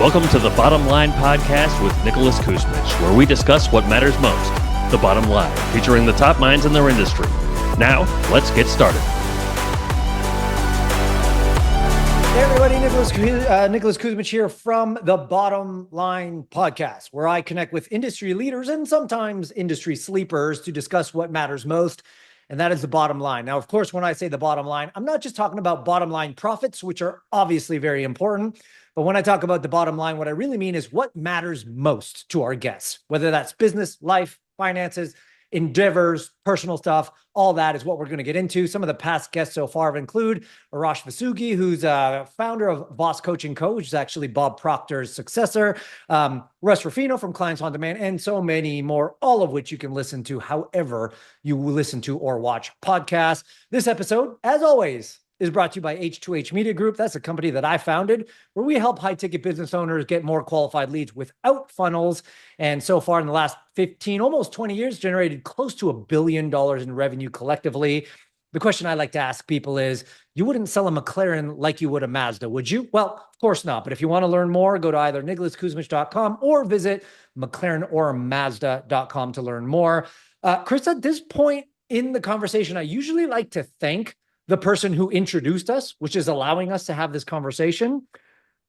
Welcome to the Bottom Line Podcast with Nicholas Kuzmich, where we discuss what matters most, the bottom line, featuring the top minds in their industry. Now, let's get started. Hey everybody, Nicholas Kuzmich here from the Bottom Line Podcast, where I connect with industry leaders and sometimes industry sleepers to discuss what matters most, and that is the bottom line. Now, of course, when I say the bottom line, I'm not just talking about bottom line profits, which are obviously very important, but when I talk about the bottom line, what I really mean is what matters most to our guests, whether that's business, life, finances, endeavors, personal stuff, all that is what we're going to get into. Some of the past guests so far include Arash Vasugi, who's a founder of Boss Coaching Co., which is actually Bob Proctor's successor, Russ Ruffino from Clients on Demand, and so many more, all of which you can listen to however you listen to or watch podcasts. This episode, as always, is brought to you by H2H Media Group. That's a company that I founded where we help high-ticket business owners get more qualified leads without funnels. And so far in the last 15, almost 20 years, generated close to $1 billion in revenue collectively. The question I like to ask people is, you wouldn't sell a McLaren like you would a Mazda, would you? Well, of course not. But if you want to learn more, go to either nicholaskuzmich.com or visit McLarenormazda.com to learn more. Krista, at this point in the conversation, I usually like to thank the person who introduced us, which is allowing us to have this conversation.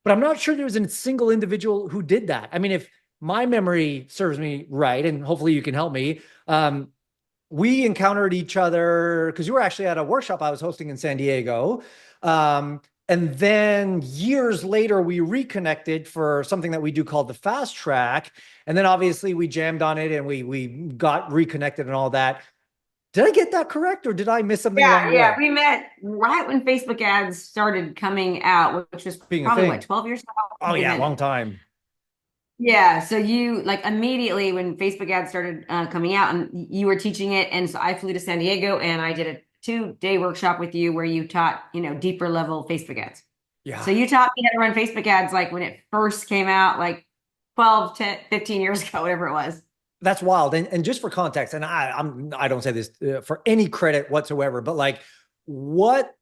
But I'm not sure there was a single individual who did that. I mean, if my memory serves me right, and hopefully you can help me, we encountered each other because you were actually at a workshop I was hosting in San Diego. And then years later, we reconnected for something that we do called the Fast Track. And then obviously we jammed on it and we got reconnected and all that. Did I get that correct, or did I miss something along the way? Yeah, we met right when Facebook ads started coming out, which was probably what, 12 years ago? Oh yeah, long time. Yeah, so you like immediately when Facebook ads started coming out, and you were teaching it, and so I flew to San Diego and I did a 2-day workshop with you where you taught, deeper level Facebook ads. Yeah. So you taught me how to run Facebook ads like when it first came out, like 12, 10, 15 years ago, whatever it was. That's wild. And just for context, and I don't say this for any credit whatsoever, but like what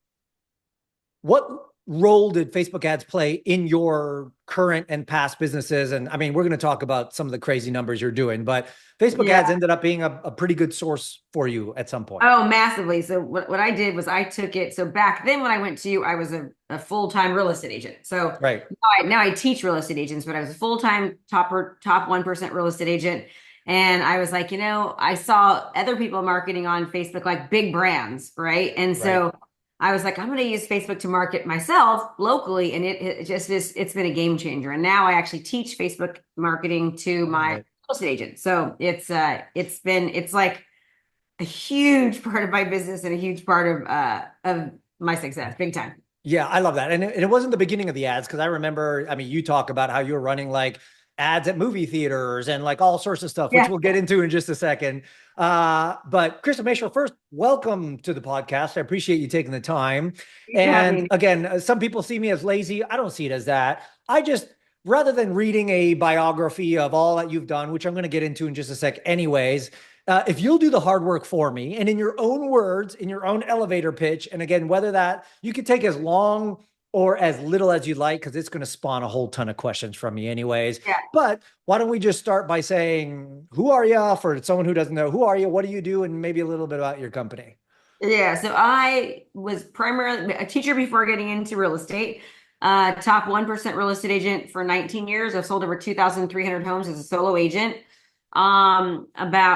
role did Facebook ads play in your current and past businesses? And I mean, we're going to talk about some of the crazy numbers you're doing, but Facebook ads ended up being a pretty good source for you at some point. Oh, massively. So what I did was I took it. So back then when I went to you, I was a full-time real estate agent. So right. now I teach real estate agents, but I was a full-time top 1% real estate agent. And I was like, I saw other people marketing on Facebook, like big brands, right? And so I was like, I'm going to use Facebook to market myself locally. And it just is, it's been a game changer. And now I actually teach Facebook marketing to my real estate agents. So it's like a huge part of my business and a huge part of my success, big time. Yeah, I love that. And it wasn't the beginning of the ads, because I remember, you talk about how you were running like ads at movie theaters and like all sorts of stuff, which we'll get into in just a second. But Krista Mashore, first, welcome to the podcast. I appreciate you taking the time. And again, some people see me as lazy. I don't see it as that. Rather than reading a biography of all that you've done, which I'm going to get into in just a sec anyways, if you'll do the hard work for me and in your own words, in your own elevator pitch, and again, whether that you could take as long or as little as you like, because it's going to spawn a whole ton of questions from me anyways. Yeah. But why don't we just start by saying, who are you? For someone who doesn't know, who are you? What do you do? And maybe a little bit about your company. Yeah. So I was primarily a teacher before getting into real estate, top 1% real estate agent for 19 years. I've sold over 2,300 homes as a solo agent. About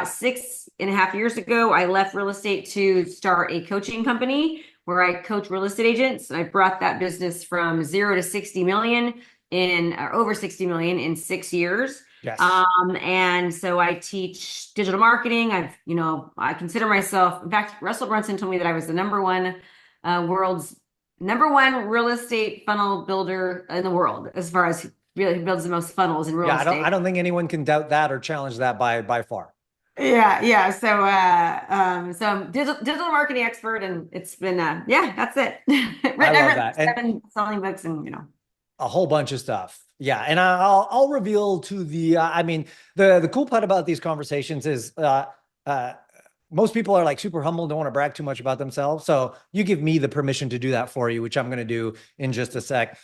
6.5 years ago, I left real estate to start a coaching company where I coach real estate agents. I brought that business from 0 to 60 million over 60 million in 6 years. Yes. And so I teach digital marketing. I consider myself, in fact, Russell Brunson told me that I was the world's number one real estate funnel builder in the world, as far as really who builds the most funnels in real estate. I don't think anyone can doubt that or challenge that by far. Yeah. So digital marketing expert, and it's been that's it. I've written 7 selling books, and a whole bunch of stuff. Yeah, and I'll reveal to the cool part about these conversations is most people are like super humble, don't want to brag too much about themselves. So you give me the permission to do that for you, which I'm going to do in just a sec.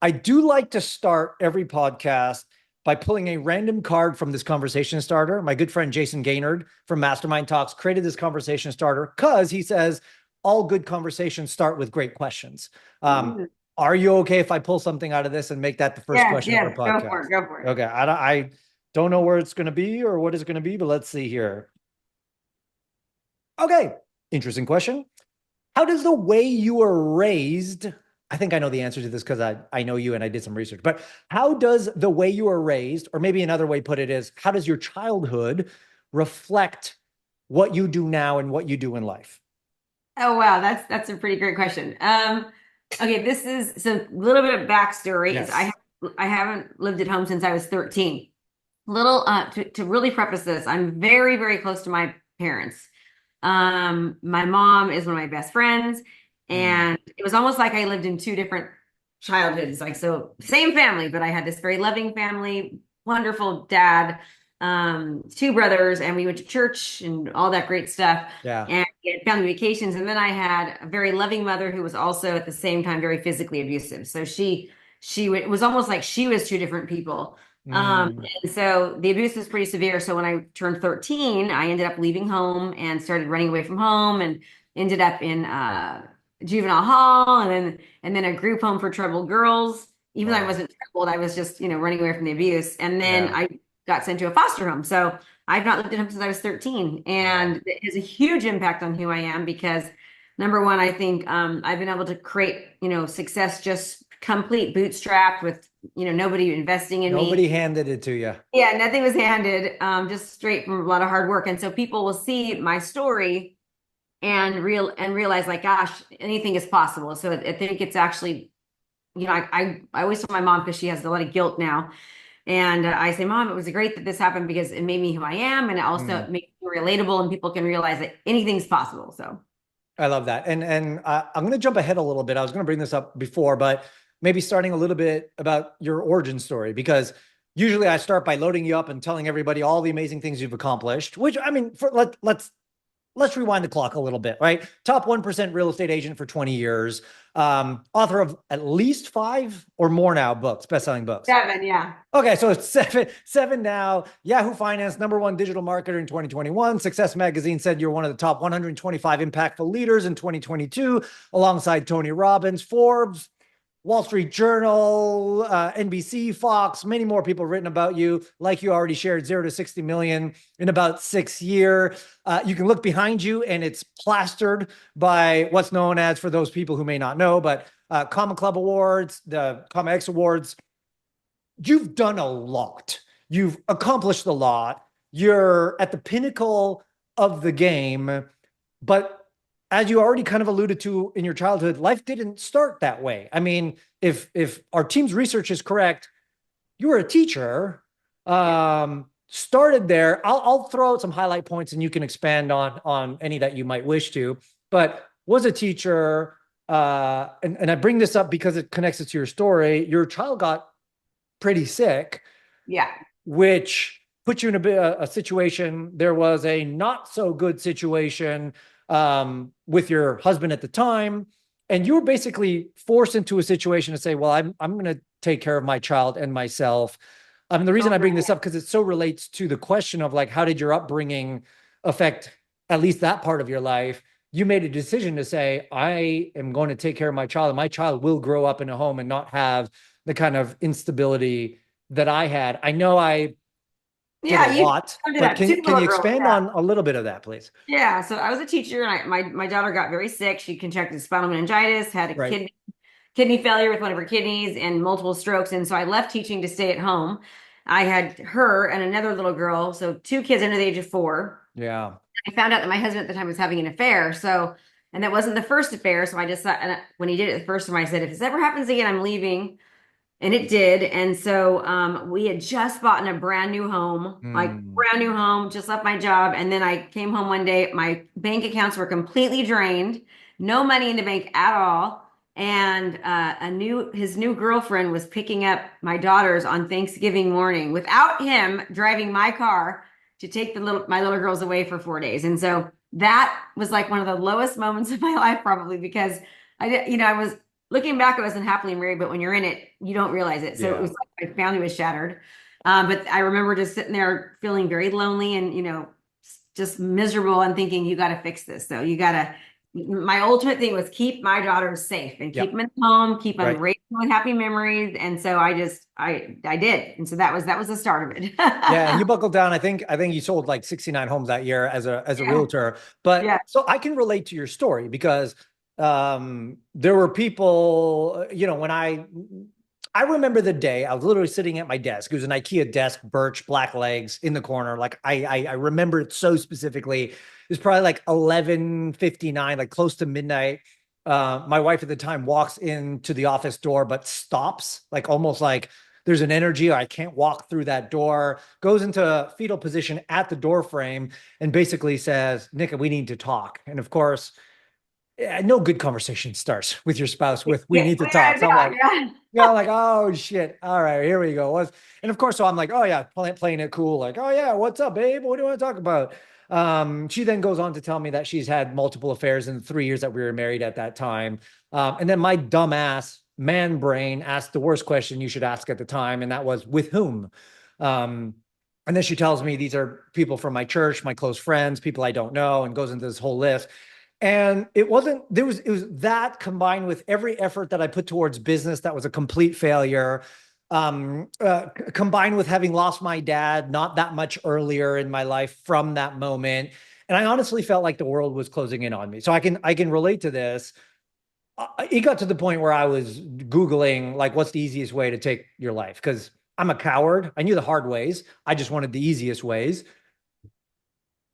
I do like to start every podcast by pulling a random card from this conversation starter. My good friend Jason Gaynard from Mastermind Talks created this conversation starter because he says all good conversations start with great questions. Mm. Are you okay if I pull something out of this and make that the first Yes, question of our yes, go for podcast? it, go for it. Okay, I don't know where it's going to be or what it's going to be, but let's see here. Okay, interesting question. How does the way you were raised, I think I know the answer to this because I know you and I did some research, but how does the way you were raised, or maybe another way to put it is, how does your childhood reflect what you do now and what you do in life? Oh wow, that's a pretty great question. Okay, this is so a little bit of backstory is Yes. I haven't lived at home since I was 13. Little to really preface this, I'm very, very close to my parents. My mom is one of my best friends, Mm. and it was almost like I lived in two different childhoods. Like, so same family, but I had this very loving family, wonderful dad, two brothers, and we went to church and all that great stuff. Yeah. And we had family vacations. And then I had a very loving mother who was also at the same time very physically abusive. So it was almost like she was two different people. Mm. And so the abuse was pretty severe. So when I turned 13, I ended up leaving home and started running away from home and ended up in juvenile hall and then a group home for troubled girls. Even though I Wow. wasn't troubled, I was just, running away from the abuse. And then Yeah. I got sent to a foster home. So I've not lived at home since I was 13. Wow. And it has a huge impact on who I am because number one, I think I've been able to create, success just complete bootstrapped with, nobody investing in me. Nobody handed it to you. Yeah, nothing was handed, just straight from a lot of hard work. And so people will see my story and realize like, gosh, anything is possible. So I think it's actually, I always tell my mom because she has a lot of guilt now. And I say, Mom, it was great that this happened because it made me who I am. And it also Mm. makes me relatable and people can realize that anything's possible. So I love that. And I'm going to jump ahead a little bit. I was going to bring this up before, but maybe starting a little bit about your origin story, because usually I start by loading you up and telling everybody all the amazing things you've accomplished, which I mean, let's rewind the clock a little bit, right? Top 1% real estate agent for 20 years, author of at least 5 or more now books, best-selling books. 7, yeah. Okay, so it's seven now. Yahoo Finance, #1 digital marketer in 2021. Success Magazine said you're one of the top 125 impactful leaders in 2022, alongside Tony Robbins, Forbes, Wall Street Journal, NBC, Fox, many more people written about you. Like you already shared, 0 to 60 million in about 6 years. You can look behind you and it's plastered by what's known as, for those people who may not know, but Comma Club Awards, the Comma X Awards. You've done a lot. You've accomplished a lot. You're at the pinnacle of the game, but as you already kind of alluded to in your childhood, life didn't start that way. I mean, if our team's research is correct, you were a teacher, started there. I'll throw out some highlight points and you can expand on any that you might wish to, but was a teacher. And I bring this up because it connects it to your story. Your child got pretty sick, Yeah. which put you in a situation. There was a not so good situation with your husband at the time, and you were basically forced into a situation to say, well, I'm going to take care of my child and myself. The reason I bring this up, because it so relates to the question of like, how did your upbringing affect at least that part of your life? You made a decision to say, I am going to take care of my child, and my child will grow up in a home and not have the kind of instability that I had. I know I did Yeah, a you lot, come to but that two can you little girls, expand yeah. on a little bit of that, please? Yeah, so I was a teacher, and my daughter got very sick. She contracted spinal meningitis, had a Right. kidney failure with one of her kidneys, and multiple strokes. And so I left teaching to stay at home. I had her and another little girl, so 2 kids under the age of 4. Yeah. I found out that my husband at the time was having an affair. So, and that wasn't the first affair. So I just thought, and when he did it the first time, I said, if this ever happens again, I'm leaving. And it did. And so we had just bought in a brand new home, like brand new home, just left my job. And then I came home one day, my bank accounts were completely drained, no money in the bank at all. And his new girlfriend was picking up my daughters on Thanksgiving morning without him driving my car to take my little girls away for 4 days. And so that was like one of the lowest moments of my life, probably because I did, I was looking back, I wasn't happily married, but when you're in it, you don't realize it. So it Yeah. was like my family was shattered. But I remember just sitting there feeling very lonely and, just miserable and thinking, you got to fix this. So my ultimate thing was keep my daughters safe and keep Yep. them at home, keep them Right. raised with happy memories. And so I did. And so that was the start of it. Yeah, and you buckled down. I think you sold like 69 homes that year as a Yeah. realtor. But Yeah. so I can relate to your story because there were people, when I remember the day I was literally sitting at my desk. It was an IKEA desk, birch, black legs in the corner. Like I remember it so specifically. It was probably like 11:59, like close to midnight. My wife at the time walks into the office door, but stops, like almost like there's an energy, or I can't walk through that door, goes into fetal position at the door frame and basically says, Nick, we need to talk. And of course, no good conversation starts with your spouse with, we Yeah. need to We talk. gotta So I'm talk. like, Yeah. yeah, like, oh shit. All right, here we go. And of course, so I'm like, oh yeah, playing it cool. Like, oh yeah, what's up, babe? What do you want to talk about? She then goes on to tell me that she's had multiple affairs in the 3 years that we were married at that time. And then my dumbass man brain asked the worst question you should ask at the time, and that was, with whom? Um, and then she tells me these are people from my church, my close friends, people I don't know, and goes into this whole list. And it was that combined with every effort that I put towards business that was a complete failure, combined with having lost my dad not that much earlier in my life from that moment. And I honestly felt like the world was closing in on me. So I can relate to this. It got to the point where I was Googling, like, what's the easiest way to take your life? Because I'm a coward. I knew the hard ways. I just wanted the easiest ways.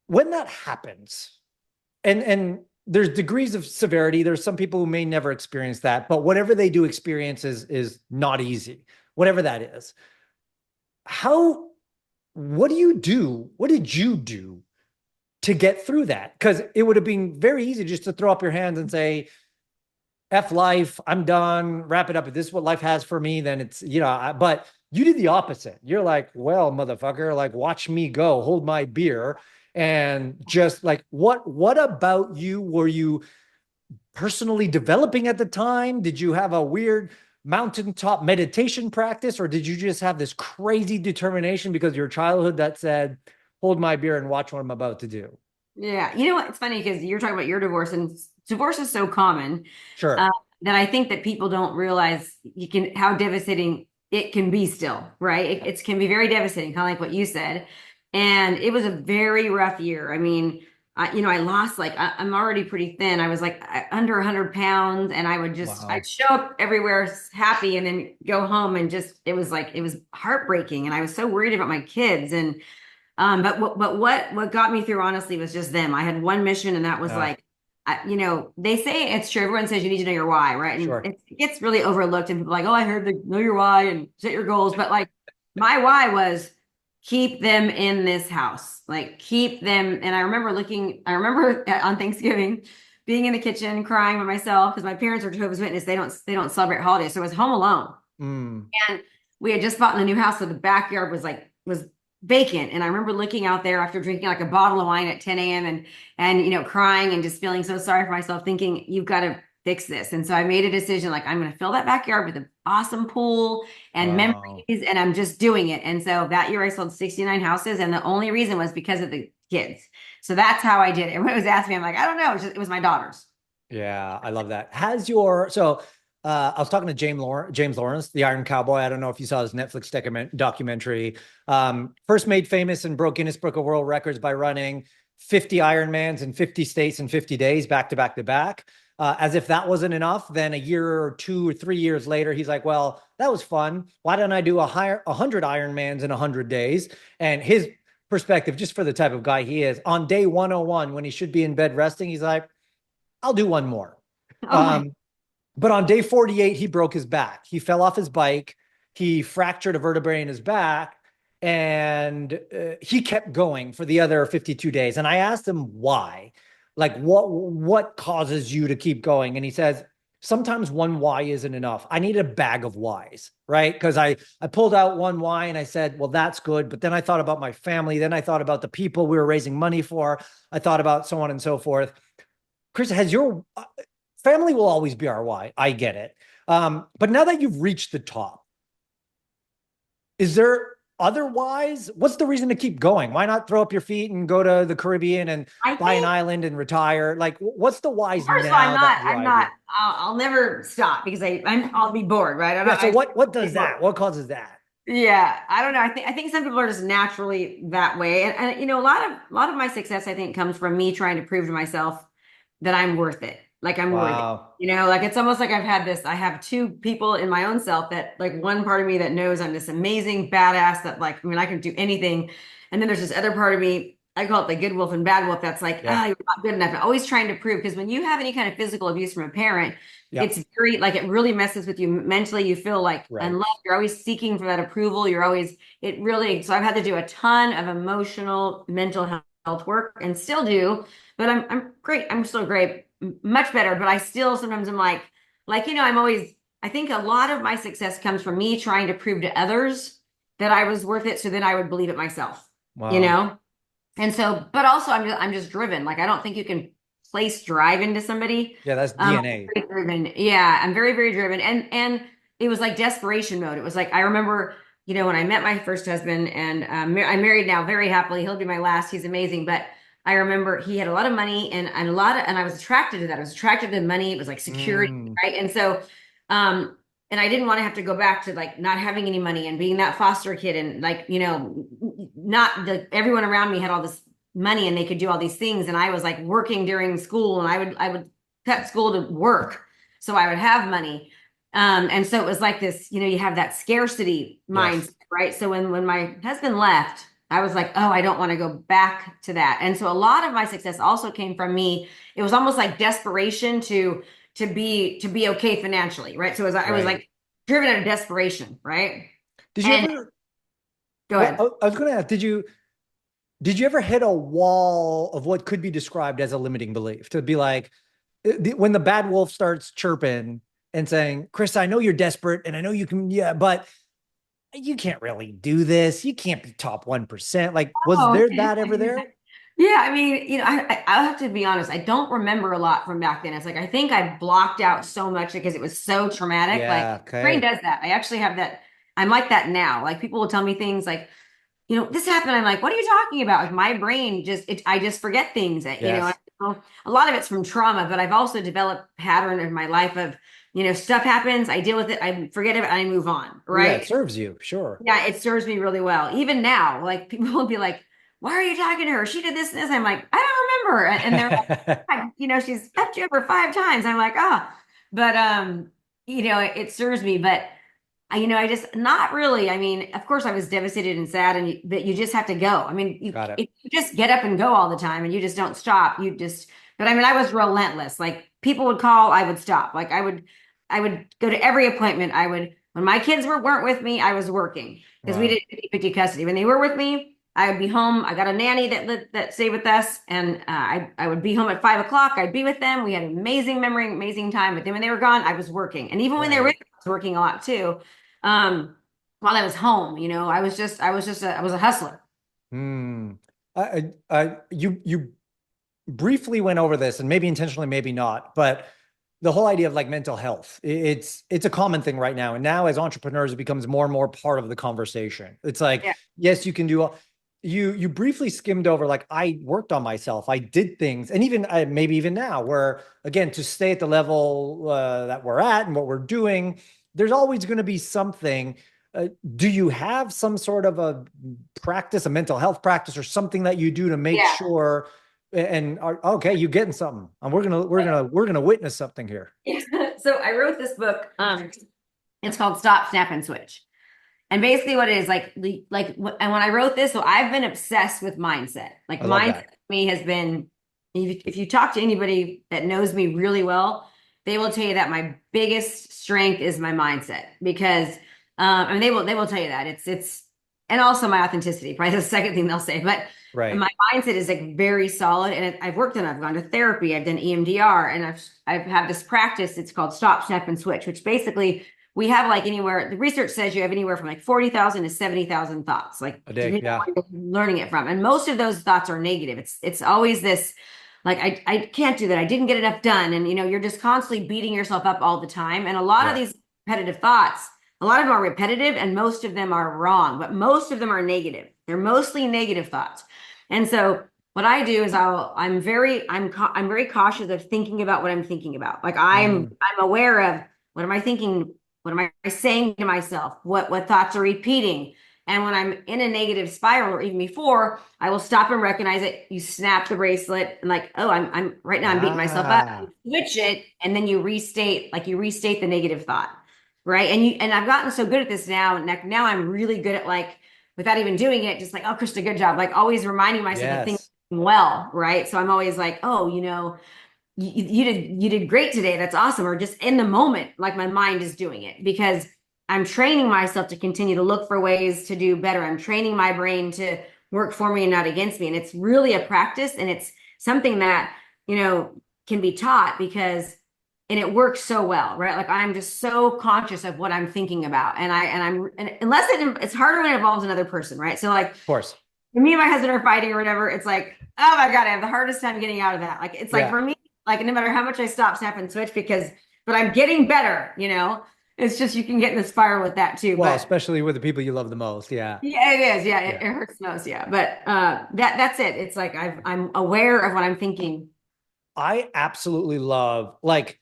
When that happens, and there's degrees of severity. There's some people who may never experience that, but whatever they do experience is not easy, whatever that is. How, what do you do? What did you do to get through that? Because it would have been very easy just to throw up your hands and say, F life, I'm done, wrap it up. If this is what life has for me, then it's, but you did the opposite. You're like, well, motherfucker, like, watch me go, hold my beer. And just like, what about you were you personally developing at the time? Did you have a weird mountaintop meditation practice, or did you just have this crazy determination because of your childhood that said, hold my beer and watch what I'm about to do? Yeah. You know what? It's funny because you're talking about your divorce, and divorce is so common Sure. that I think that people don't realize how devastating it can be still, right? It can be very devastating, kind of like what you said. And it was a very rough year. I mean, I lost, like, I'm already pretty thin. I was like under 100 pounds, and I'd Wow. show up everywhere happy and then go home and it was heartbreaking. And I was so worried about my kids. And but what got me through, honestly, was just them. I had one mission, and that was Yeah, like, they say it's true. Everyone says you need to know your why, right? And sure. it gets really overlooked, and people are like, oh, I heard the know your why and set your goals. But like, my why was keep them in this house, like keep them. And I remember on Thanksgiving being in the kitchen crying by myself because my parents are Jehovah's Witness. They don't celebrate holidays, so I was home alone. Mm. And we had just bought in a new house, so the backyard was vacant. And I remember looking out there after drinking like a bottle of wine at 10 a.m. and crying and just feeling so sorry for myself, thinking, you've got to fix this. And so I made a decision, like, I'm going to fill that backyard with an awesome pool and Wow. memories, and I'm just doing it. And so that year I sold 69 houses, and the only reason was because of the kids. So that's how I did it. And when it was asked me, I'm like, I don't know. It was my daughters. Yeah, I love that. I was talking to James Lawrence, the Iron Cowboy. I don't know if you saw his Netflix documentary. First made famous and broke Guinness Book of World Records by running 50 Ironmans in 50 states in 50 days, back to back to back. As if that wasn't enough, then a year or 2 or 3 years later, he's like, well, that was fun. Why don't I do 100 Ironmans in 100 days? And his perspective, just for the type of guy he is, on day 101, when he should be in bed resting, he's like, I'll do one more. Oh my. But on day 48, he broke his back. He fell off his bike. He fractured a vertebrae in his back, and he kept going for the other 52 days. And I asked him why, like, what causes you to keep going? And he says, sometimes one why isn't enough. I need a bag of whys, right? Because I pulled out one why and I said, well, that's good. But then I thought about my family. Then I thought about the people we were raising money for. I thought about so on and so forth. Chris, has your family will always be our why. I get it. But now that you've reached the top, is there otherwise? What's the reason to keep going? Why not throw up your feet and go to the Caribbean and buy an island and retire? Like, what's the whys first of now all, that drive I'm not, you? I'll never stop because I'll be bored, right? Yeah. So what does that? What causes that? Yeah, I don't know. I think some people are just naturally that way, and you know, a lot of my success I think comes from me trying to prove to myself that I'm worth it. Like I'm worthy. Wow. You know, like it's almost like I have two people in my own self that like one part of me that knows I'm this amazing badass that like, I mean, I can do anything. And then there's this other part of me, I call it the good wolf and bad wolf. That's like, Yeah. you're not good enough. And always trying to prove, because when you have any kind of physical abuse from a parent, Yeah. it's very like it really messes with you mentally. You feel like unloved. You're always seeking for that approval. So I've had to do a ton of emotional, mental health work and still do, but I'm great. I'm still great, much better, but I still sometimes I'm like, you know, I think a lot of my success comes from me trying to prove to others that I was worth it. So then I would believe it myself, Wow. you know? And so, but also I'm just driven. Like, I don't think you can place drive into somebody. Yeah, that's DNA. Very driven. Yeah, I'm very, very driven. And it was like desperation mode. It was like, I remember, you know, when I met my first husband and I'm married now very happily. He'll be my last. He's amazing. But I remember he had a lot of money and I was attracted to that. I was attracted to money. It was like security, right? And so, and I didn't want to have to go back to like not having any money and being that foster kid and like, you know, everyone around me had all this money and they could do all these things. And I was like working during school and I would cut school to work. So I would have money. And so it was like this, you know, you have that scarcity mindset, right? So when my husband left, I was like, oh, I don't want to go back to that. And so a lot of my success also came from me. It was almost like desperation to be okay financially, right? So I was like driven out of desperation, right? Did you ever go ahead? I was going to ask, did you ever hit a wall of what could be described as a limiting belief? To be like, when the bad wolf starts chirping and saying, Chris, I know you're desperate and I know you can, but you can't really do this. You can't be top 1%. Like, was there that ever there? Yeah, I mean, you know, I'll have to be honest. I don't remember a lot from back then. It's like I think I blocked out so much because it was so traumatic. Yeah, like brain does that. I actually have that. I'm like that now. Like people will tell me things like, you know, this happened. I'm like, what are you talking about? Like my brain I just forget things. You know, a lot of it's from trauma, but I've also developed pattern in my life of, you know, stuff happens, I deal with it, I forget it, and I move on. Right? Yeah, it serves you, sure. Yeah, it serves me really well. Even now, like people will be like, why are you talking to her? She did this and this. I'm like, I don't remember. And they're like, you know, she's effed you over 5 times. I'm like, oh, but you know, it serves me. But you know, I just not really. I mean, of course, I was devastated and sad, but you just have to go. I mean, if you just get up and go all the time, and you just don't stop. But I mean, I was relentless. Like people would call, I would stop. Like I would go to every appointment. When my kids weren't with me, I was working because we did 50-50 custody. When they were with me, I would be home. I got a nanny that stayed with us, and I would be home at 5 o'clock. I'd be with them. We had an amazing memory, amazing time. But then when they were gone, I was working, and even when they were with me, I was working a lot too. While I was home, you know, I was a hustler. You briefly went over this, and maybe intentionally, maybe not, but the whole idea of like mental health, it's a common thing right now. And now as entrepreneurs, it becomes more and more part of the conversation. It's like, yes, you can do you briefly skimmed over, like, I worked on myself. I did things. And even maybe even now where, again, to stay at the level that we're at and what we're doing, there's always going to be something. Do you have some sort of a practice, a mental health practice or something that you do to make sure okay, you're getting something, and we're gonna witness something here. So I wrote this book. It's called Stop, Snap, and Switch. And basically what it is and when I wrote this, so I've been obsessed with mindset. Like mindset for me has been, if you talk to anybody that knows me really well, they will tell you that my biggest strength is my mindset, because I mean, they will tell you that it's and also my authenticity, probably the second thing they'll say. But my mindset is like very solid, and I've worked on it. I've gone to therapy, I've done EMDR, and I've had this practice. It's called Stop, Snap, and Switch, which basically we have like anywhere. The research says you have anywhere from like 40,000 to 70,000 thoughts, like a day, learning it from, and most of those thoughts are negative. It's always this, like I can't do that. I didn't get enough done. And you're just constantly beating yourself up all the time. And a lot of these repetitive thoughts, a lot of them are repetitive and most of them are wrong, but most of them are negative. They're mostly negative thoughts. And so what I do is I'm very cautious of thinking about what I'm thinking about. Like I'm aware of what am I thinking? What am I saying to myself? What thoughts are repeating? And when I'm in a negative spiral or even before, I will stop and recognize it. You snap the bracelet and like, oh, I'm right now I'm beating myself up. You switch it and then you restate the negative thought. Right. And I've gotten so good at this now. Now I'm really good at like, without even doing it, just like, oh, Krista, good job. Like always reminding myself of things well. Right. So I'm always like, oh, you did great today. That's awesome. Or just in the moment, like my mind is doing it because I'm training myself to continue to look for ways to do better. I'm training my brain to work for me and not against me. And it's really a practice. And it's something that, can be taught and it works so well, right? Like I'm just so conscious of what I'm thinking about. And unless it's harder when it involves another person, right? So like, of course, when me and my husband are fighting or whatever, it's like, oh my God, I have the hardest time getting out of that. Like, it's like for me, like no matter how much I stop, snap, and switch but I'm getting better, It's just you can get in the spiral with that too. Well, especially with the people you love the most. Yeah. Yeah, it is. Yeah, it hurts most. Yeah. But that's it. It's like I'm aware of what I'm thinking. I absolutely love, like,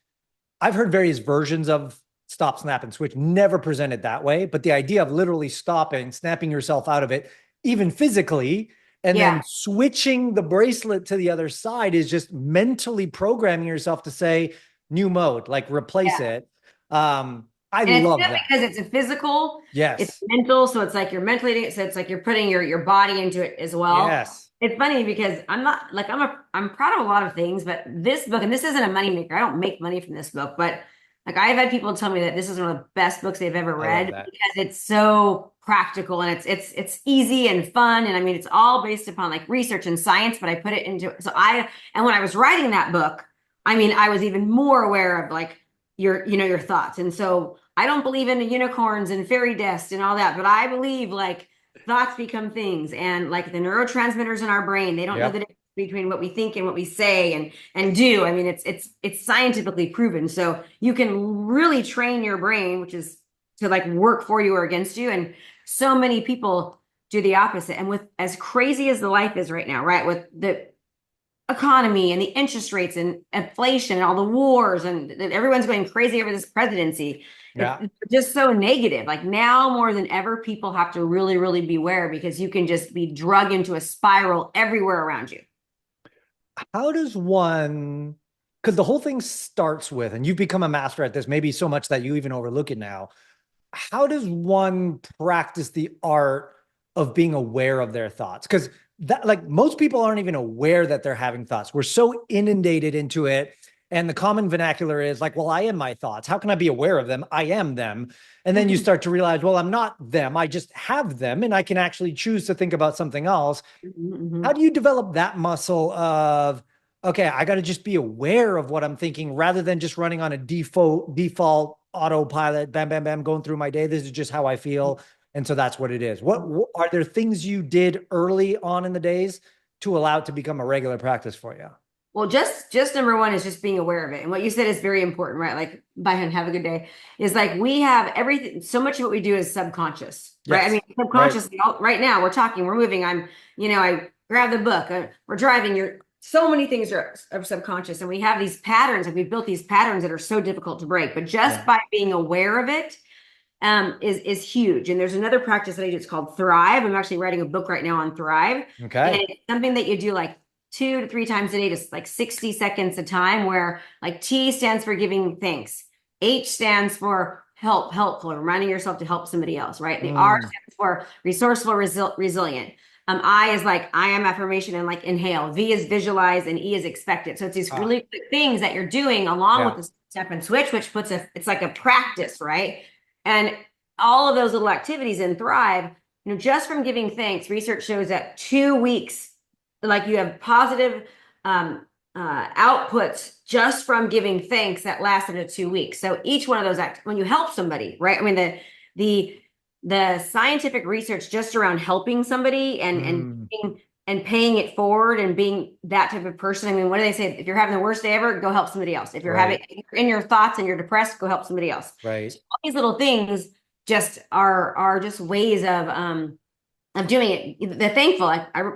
I've heard various versions of stop, snap, and switch, never presented that way. But the idea of literally stopping, snapping yourself out of it, even physically, and then switching the bracelet to the other side is just mentally programming yourself to say new mode, like replace it. I love that because it's a physical, yes, it's mental. So it's like you're mentally, so it's like you're putting your body into it as well. Yes. It's funny because I'm not like, I'm proud of a lot of things, but this book, and this isn't a moneymaker. I don't make money from this book, but like I've had people tell me that this is one of the best books they've ever read because it's so practical and it's easy and fun. And I mean, it's all based upon like research and science, but I put it into, and when I was writing that book, I mean, I was even more aware of like your thoughts. And so I don't believe in the unicorns and fairy dust and all that, but I believe like thoughts become things and like the neurotransmitters in our brain, they don't know the difference between what we think and what we say and do. I mean, it's scientifically proven. So you can really train your brain, which is to like work for you or against you. And so many people do the opposite. And with as crazy as the life is right now, right? With the economy and the interest rates and inflation and all the wars and everyone's going crazy over this presidency. It's just so negative. Like now more than ever, people have to really, really beware because you can just be drug into a spiral everywhere around you. How does one, because the whole thing starts with, and you've become a master at this, maybe so much that you even overlook it now. How does one practice the art of being aware of their thoughts? Because that, like, most people aren't even aware that they're having thoughts. We're so inundated into it. And the common vernacular is like, well, I am my thoughts. How can I be aware of them? I am them. And then you start to realize, well, I'm not them. I just have them. And I can actually choose to think about something else. How do you develop that muscle of, okay, I got to just be aware of what I'm thinking rather than just running on a default autopilot, bam, bam, bam, going through my day. This is just how I feel. And so that's what it is. What are there things you did early on in the days to allow it to become a regular practice for you? Well, just number one is just being aware of it. And what you said is very important, right? Like, bye and have a good day. Is like we have everything. So much of what we do is subconscious, right? I mean, subconsciously, right now we're talking, we're moving. I grab the book, we're driving. So many things are subconscious, and we have these patterns, and we've built these patterns that are so difficult to break. But just by being aware of it, is huge. And there's another practice that I do. It's called Thrive. I'm actually writing a book right now on Thrive. Okay, and it's something that you do like 2 to 3 times a day, just like 60 seconds a time, where like T stands for giving thanks. H stands for helpful, reminding yourself to help somebody else, right? The R stands for resourceful, resilient. I is like, I am affirmation and like inhale. V is visualize and E is expected. So it's these really quick things that you're doing along with the step and switch, which it's like a practice, right? And all of those little activities in Thrive, just from giving thanks, research shows that 2 weeks, like you have positive outputs just from giving thanks that lasted a 2 weeks. So each one of those acts, when you help somebody, right? I mean, the scientific research just around helping somebody and and paying it forward and being that type of person. I mean, what do they say? If you're having the worst day ever, go help somebody else. If you're Right. if you're in your thoughts and you're depressed, go help somebody else. Right. So all these little things just are just ways of doing it. They're thankful.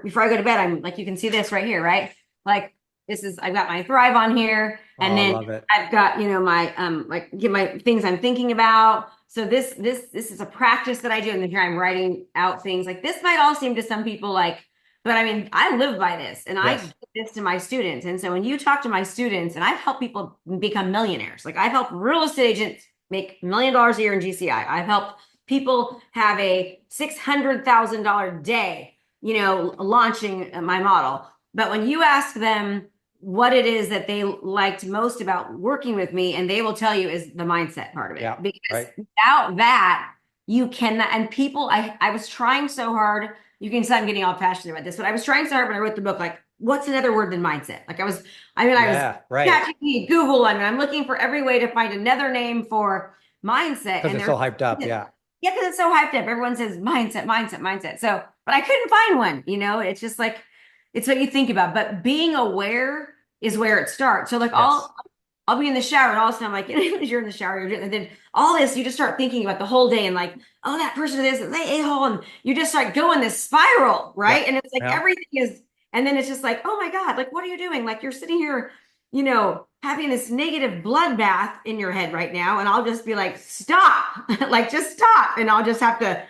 Before I go to bed, I'm like, you can see this right here, right? Like I've got my Thrive on here, and I then love it. I've got, my get my things I'm thinking about. So this is a practice that I do, and then here I'm writing out things. Like this might all seem to some people like, but I mean, I live by this, and I give this to my students. And so when you talk to my students, and I've helped people become millionaires. Like I've helped real estate agents make $1 million a year in GCI. I've helped people have a $600,000 day, launching my model. But when you ask them what it is that they liked most about working with me, and they will tell you is the mindset part of it. Yeah, because without that, you cannot. And people, I was trying so hard. You can see I'm getting all passionate about this, but I was trying so hard when I wrote the book, like, what's another word than mindset? Like I was ChatGPT, Google. I'm looking for every way to find another name for mindset. Because it's so hyped up. Yeah. Yeah, because it's so hyped up. Everyone says mindset, mindset, mindset. So, but I couldn't find one, it's just like, it's what you think about. But being aware is where it starts. So like I'll be in the shower, and all of a sudden I'm like, you're in the shower, and then all this, you just start thinking about the whole day, and like, oh, that person did this, and they a-hole, and you just start going this spiral, right? Yeah. And it's like everything is, and then it's just like, oh my God, like, what are you doing? Like you're sitting here, having this negative bloodbath in your head right now. And I'll just be like, stop, like, just stop. And I'll just have to,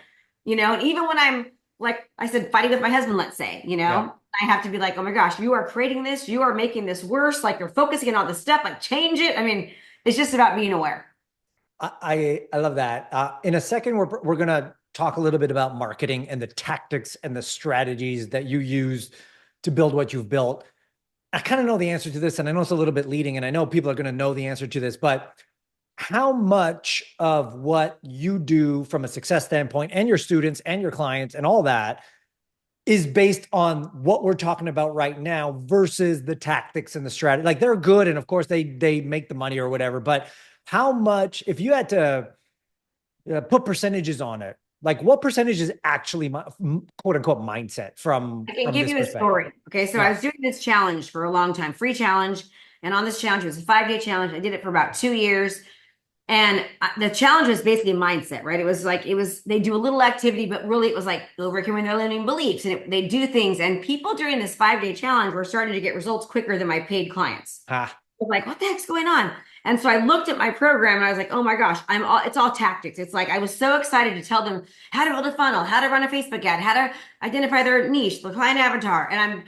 and even when I'm, like I said, fighting with my husband, let's say, I have to be like, oh my gosh, you are creating this, you are making this worse. Like you're focusing on all this stuff, like change it. I mean, it's just about being aware. I love that. In a second, we're going to talk a little bit about marketing and the tactics and the strategies that you use to build what you've built. I kind of know the answer to this, and I know it's a little bit leading, and I know people are going to know the answer to this, but how much of what you do from a success standpoint, and your students and your clients and all that, is based on what we're talking about right now versus the tactics and the strategy? Like they're good, and of course they make the money or whatever, but how much, if you had to put percentages on it, like what percentage is actually quote unquote mindset from? I can give you a story. Okay. So I was doing this challenge for a long time, free challenge. And on this challenge, it was a 5-day challenge. I did it for about 2 years. And the challenge was basically mindset, right? It was like, they do a little activity, but really it was like overcoming their limiting beliefs, and they do things. And people during this 5-day challenge were starting to get results quicker than my paid clients. I was like, what the heck's going on? And so I looked at my program, and I was like, oh my gosh, it's all tactics. It's like, I was so excited to tell them how to build a funnel, how to run a Facebook ad, how to identify their niche, the client avatar, and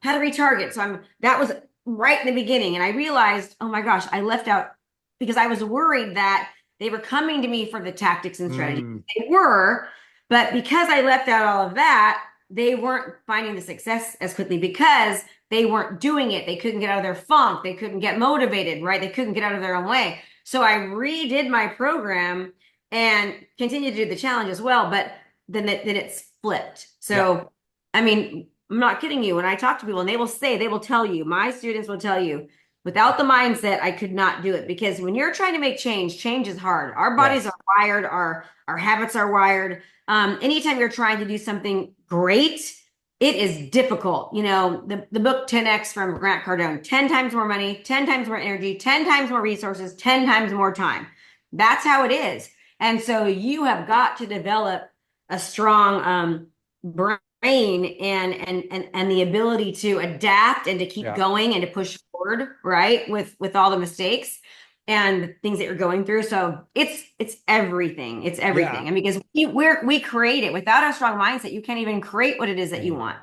how to retarget. So that was right in the beginning. And I realized, oh my gosh, I left out, because I was worried that they were coming to me for the tactics and strategy. They were, but because I left out all of that, they weren't finding the success as quickly because they weren't doing it. They couldn't get out of their funk. They couldn't get motivated, right? They couldn't get out of their own way. So I redid my program and continued to do the challenge as well, but then it's flipped. So, I mean, I'm not kidding you. When I talk to people, and they will tell you, my students will tell you, without the mindset, I could not do it. Because when you're trying to make change is hard. Our bodies are wired. Our habits are wired. Anytime you're trying to do something great, it is difficult. The book 10X from Grant Cardone, 10 times more money, 10 times more energy, 10 times more resources, 10 times more time. That's how it is. And so you have got to develop a strong brain and the ability to adapt and to keep going and to push forward, right? With all the mistakes and things that you're going through. So it's everything. It's everything. And because we create it. Without a strong mindset, you can't even create what it is that you want.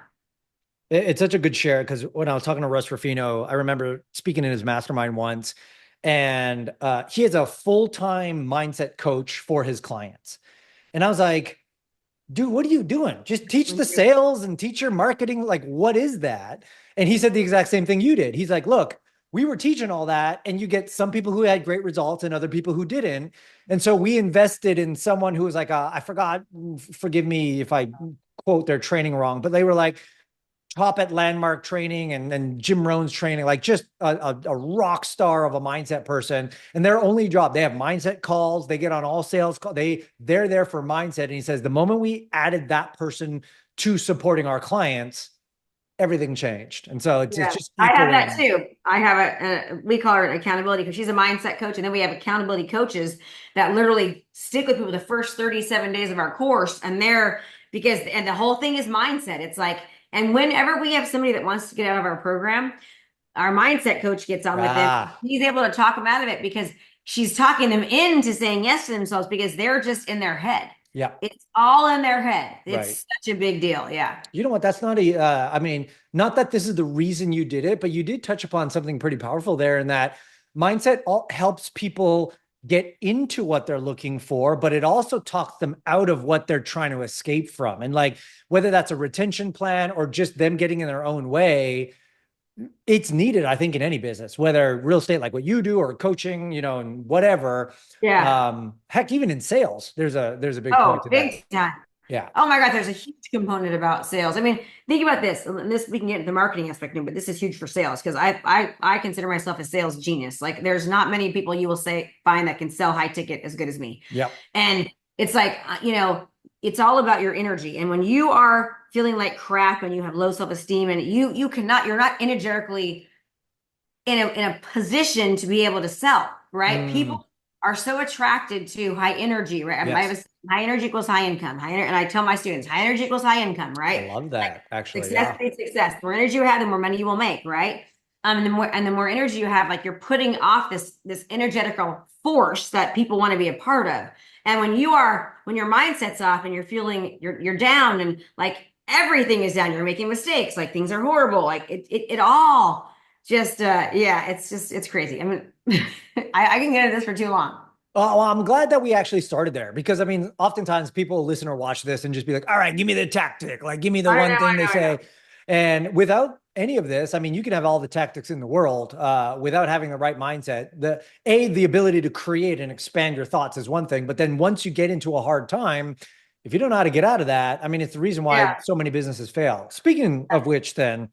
It's such a good share, because when I was talking to Russ Ruffino, I remember speaking in his mastermind once, and he has a full-time mindset coach for his clients. And I was like, dude, what are you doing? Just teach the sales and teach your marketing. Like, what is that? And he said the exact same thing you did. He's like, look, we were teaching all that, and you get some people who had great results and other people who didn't. And so we invested in someone who was like, I forgot, forgive me if I quote their training wrong, but they were like top at Landmark training and Jim Rohn's training, like just a rock star of a mindset person. And their only job, they have mindset calls. They get on all sales calls. They're there for mindset. And he says, the moment we added that person to supporting our clients, everything changed. And so it's just I have that equaling. too. I have we call her accountability because she's a mindset coach. And then we have accountability coaches that literally stick with people the first 37 days of our course. And and the whole thing is mindset. It's like, and whenever we have somebody that wants to get out of our program, our mindset coach gets on with them. He's able to talk them out of it because she's talking them into saying yes to themselves because they're just in their head. Yeah. It's all in their head. It's Right. such a big deal. Yeah. You know what? That's not I mean, not that this is the reason you did it, but you did touch upon something pretty powerful there in that mindset helps people get into what they're looking for, but it also talks them out of what they're trying to escape from. And like, whether that's a retention plan or just them getting in their own way, it's needed, I think, in any business, whether real estate, like what you do, or coaching, and whatever. Yeah. Heck, even in sales, there's a big point to big that. time. Yeah. Oh my God, there's a huge component about sales. I mean, think about this. And this we can get into the marketing aspect of, but this is huge for sales because I consider myself a sales genius. Like, there's not many people you will find that can sell high ticket as good as me. Yeah. And it's like, it's all about your energy. And when you are feeling like crap and you have low self-esteem and you're not energetically in a position to be able to sell, right? People are so attracted to high energy, right? Yes. High energy equals high income. And I tell my students, high energy equals high income, right? I love that, actually. Success breeds success. The more energy you have, the more money you will make, right? And the more energy you have, like, you're putting off this energetical force that people want to be a part of. And when your mindset's off and you're feeling you're down and like everything is down, you're making mistakes, like things are horrible, like it all just it's crazy. I mean, I can get into this for too long. Well, I'm glad that we actually started there because, I mean, oftentimes people listen or watch this and just be like, all right, give me the tactic, like give me the one thing they say. And without any of this, I mean, you can have all the tactics in the world without having the right mindset. The ability to create and expand your thoughts is one thing, but then once you get into a hard time, if you don't know how to get out of that, I mean, it's the reason why so many businesses fail. Speaking of which, then,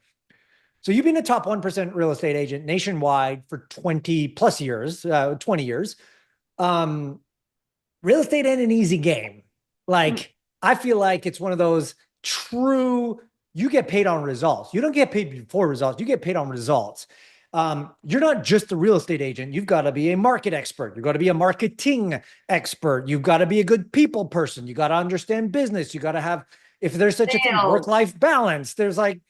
so you've been a top 1% real estate agent nationwide for 20 plus years, 20 years. Real estate ain't an easy game. Like, I feel like it's one of those true, you get paid on results. You don't get paid for results. You get paid on results. You're not just a real estate agent. You've got to be a market expert. You've got to be a marketing expert. You've got to be a good people person. You got to understand business. You got to have, if there's such a thing, work-life balance. There's like,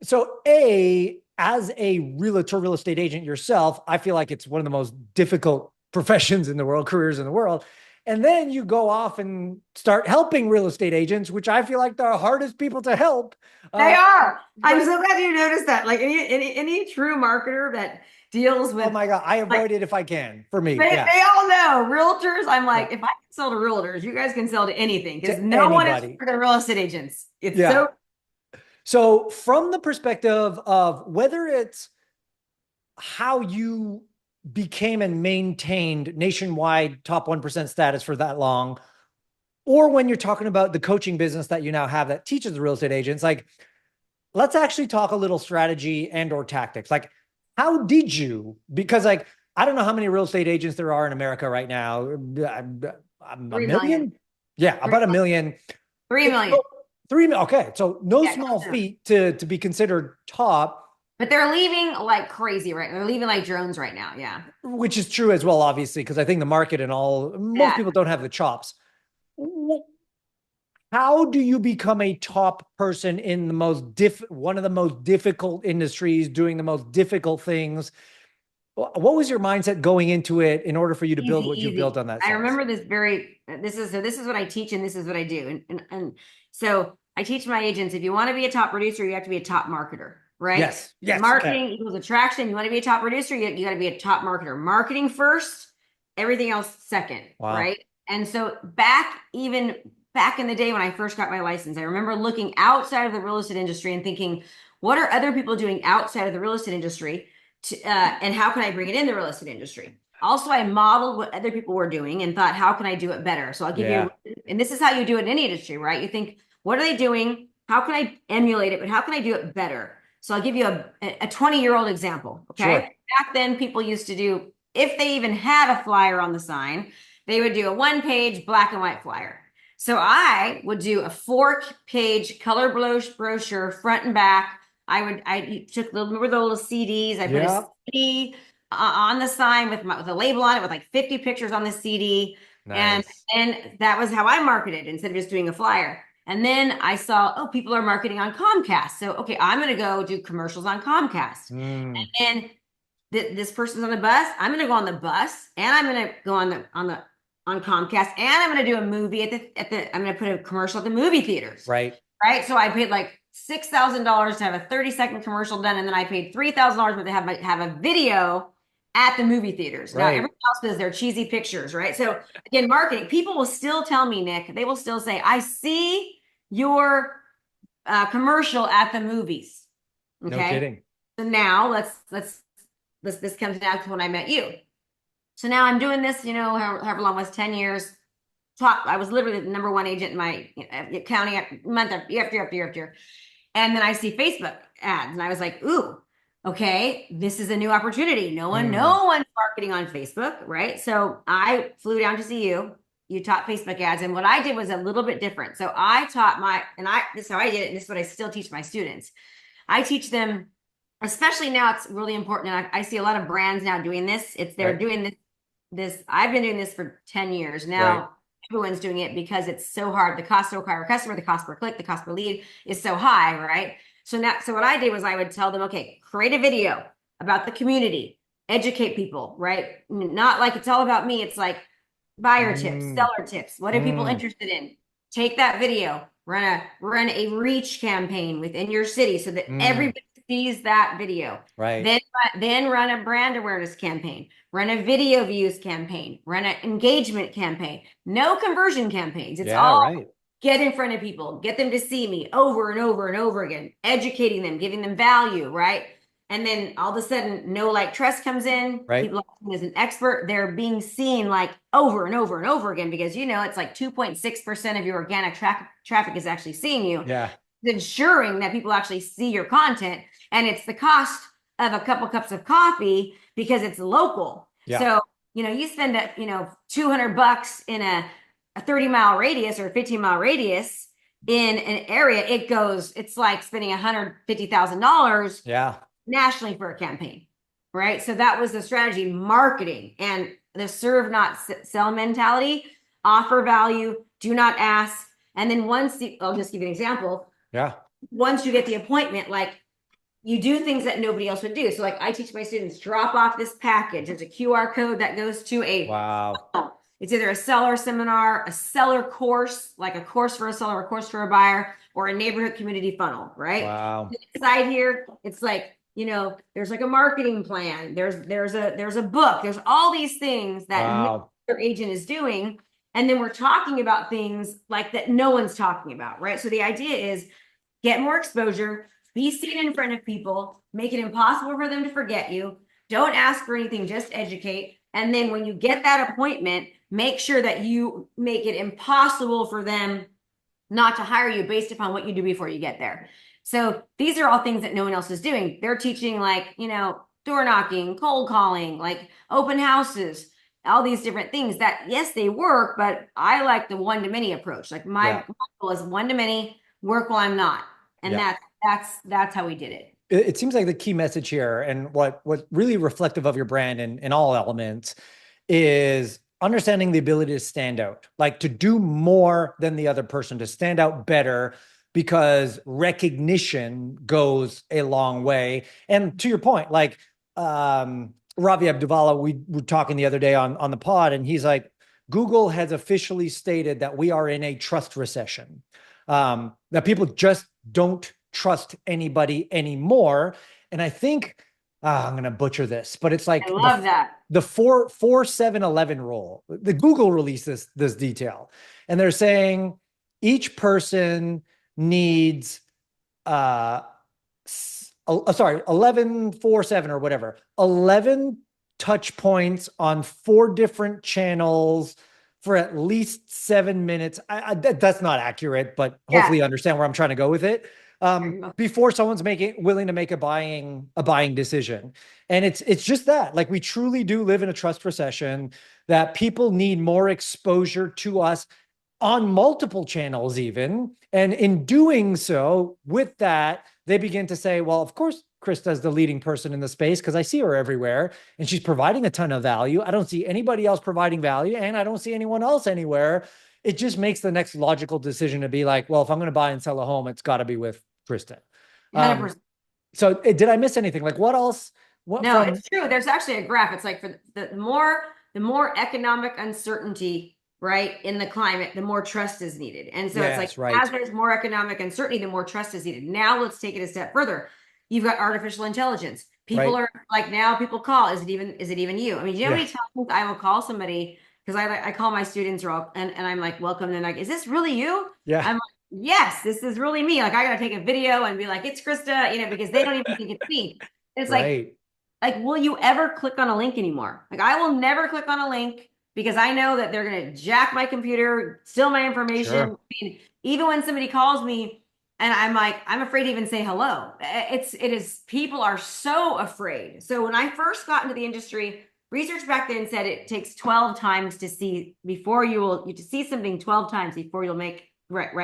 so as a realtor, real estate agent yourself, I feel like it's one of the most difficult professions in the world, careers in the world. And then you go off and start helping real estate agents, which I feel like they're the hardest people to help. They are. I'm so glad you noticed that. Like any true marketer that deals with. Oh my God, I avoid it if I can. For me, they all know realtors. I'm like, if I can sell to realtors, you guys can sell to anything because no one is for the real estate agents. It's So from the perspective of whether it's how you became and maintained nationwide top 1% status for that long, or when you're talking about the coaching business that you now have that teaches the real estate agents, like, let's actually talk a little strategy and or tactics. Like, how did you, because like, I don't know how many real estate agents there are in America right now. A million? Yeah, about 1 million. 3 million. 3 million. Okay. So no small feat to be considered top. But they're leaving like crazy, right? They're leaving like drones right now. Yeah. Which is true as well, obviously, because I think the market and most people don't have the chops. How do you become a top person in the one of the most difficult industries, doing the most difficult things? What was your mindset going into it in order for you to build what you built on that? I remember this this is what I teach and this is what I do. And so I teach my agents, if you want to be a top producer, you have to be a top marketer, right? Yes. Marketing equals attraction. You want to be a top producer, you got to be a top marketer. Marketing first, everything else second, right? And so back in the day when I first got my license, I remember looking outside of the real estate industry and thinking, what are other people doing outside of the real estate industry? And how can I bring it in the real estate industry? Also, I modeled what other people were doing and thought, how can I do it better? So I'll give you, and this is how you do it in any industry, right? You think, what are they doing? How can I emulate it? But how can I do it better? So I'll give you a 20-year-old example. Okay. Sure. Back then, people used to do, if they even had a flyer on the sign, they would do a 1-page black and white flyer. So I would do a 4-page color brochure, front and back. I took remember the little CDs. I put a CD on the sign with a label on it with like 50 pictures on the CD. And Nice. then that was how I marketed instead of just doing a flyer. And then I saw, oh, people are marketing on Comcast. So, okay, I'm going to go do commercials on Comcast. And then this person's on the bus. I'm going to go on the bus, and I'm going to go on Comcast, and I'm going to do a movie I'm going to put a commercial at the movie theaters. Right. So I paid like $6,000 to have a 30-second commercial done, and then I paid $3,000 to have a video at the movie theaters. Now everyone else does their cheesy pictures, right? So again, marketing, people will still tell me, Nick, they will still say, I see your commercial at the movies. Okay. No kidding. So now this comes down to when I met you. So now I'm doing this, however long it was, 10 years. I was literally the number one agent in my county month after year. And then I see Facebook ads, and I was like, ooh, okay, this is a new opportunity. No one's marketing on Facebook, right? So I flew down to see you. You taught Facebook ads. And what I did was a little bit different. So I taught this is how I did it. And this is what I still teach my students. I teach them, especially now, it's really important. And I see a lot of brands now doing this. They're doing this. I've been doing this for 10 years now. Everyone's doing it because it's so hard. The cost to acquire a customer, the cost per click, the cost per lead is so high, right? So what I did was I would tell them, okay, create a video about the community, educate people, right? Not like it's all about me. It's like buyer tips, seller tips. What are people interested in? Take that video, run a reach campaign within your city so that everybody sees that video. Right. Then run a brand awareness campaign, run a video views campaign, run an engagement campaign. No conversion campaigns. It's all get in front of people, get them to see me over and over and over again, educating them, giving them value, right? And then all of a sudden, know, like, trust comes in. Right. People as an expert, they're being seen like over and over and over again because it's like 2.6% of your organic traffic is actually seeing you. Yeah. Ensuring that people actually see your content, and it's the cost of a couple cups of coffee because it's local. Yeah. So you spend $200 in a 30-mile radius or a 15-mile radius in an area. It's like spending $150,000 nationally for a campaign, right? So that was the strategy, marketing, and the serve not sell mentality. Offer value, do not ask. And then I'll just give you an example. Yeah. Once you get the appointment, like, you do things that nobody else would do. So like I teach my students, drop off this package. There's a QR code that goes to it's either a seller seminar, a seller course, like a course for a seller, a course for a buyer, or a neighborhood community funnel, right? Wow. Inside here, it's like, there's like a marketing plan. There's a book. There's all these things that your agent is doing. And then we're talking about things like that no one's talking about, right? So the idea is get more exposure, be seen in front of people, make it impossible for them to forget you. Don't ask for anything, just educate. And then when you get that appointment, make sure that you make it impossible for them not to hire you based upon what you do before you get there. So these are all things that no one else is doing. They're teaching door knocking, cold calling, like open houses, all these different things that, yes, they work, but I like the one-to-many approach. Like my goal is one-to-many, work while I'm not. And that's how we did it. It seems like the key message here, and what really reflective of your brand in all elements, is understanding the ability to stand out, like to do more than the other person, to stand out better, because recognition goes a long way. And to your point, like Ravi Abduvala, we were talking the other day on the pod, and he's like, Google has officially stated that we are in a trust recession, that people just don't trust anybody anymore. And I think, I'm going to butcher this, but it's like, I love the 4-7-11 rule. The Google released this detail, and they're saying each person needs 11-4-7 or whatever, 11 touch points on 4 different channels for at least 7 minutes. That's not accurate, but hopefully you understand where I'm trying to go with it. Before someone's willing to make a buying decision. And it's just that, like, we truly do live in a trust recession, that people need more exposure to us on multiple channels even. And in doing so, with that, they begin to say, well, of course, Krista is the leading person in the space because I see her everywhere and she's providing a ton of value. I don't see anybody else providing value and I don't see anyone else anywhere. It just makes the next logical decision to be like, well, if I'm going to buy and sell a home, it's got to be with Krista. 100%. So did I miss anything? Like what else? No, it's true. There's actually a graph. It's like for the more economic uncertainty, right, in the climate, the more trust is needed. And so it's like as there's more economic uncertainty, the more trust is needed. Now let's take it a step further. You've got artificial intelligence. People are like, now people call, is it even you? I mean, you know how many times I will call somebody because I call my students and I'm like, welcome. And like, is this really you? Yeah. I'm like, yes, this is really me. Like I got to take a video and be like, it's Krista, because they don't even think it's me. It's like, will you ever click on a link anymore? Like I will never click on a link because I know that they're going to jack my computer, steal my information. Sure. I mean, even when somebody calls me and I'm like, I'm afraid to even say hello. It is, people are so afraid. So when I first got into the industry, research back then said it takes 12 times to see before you see something 12 times before you'll make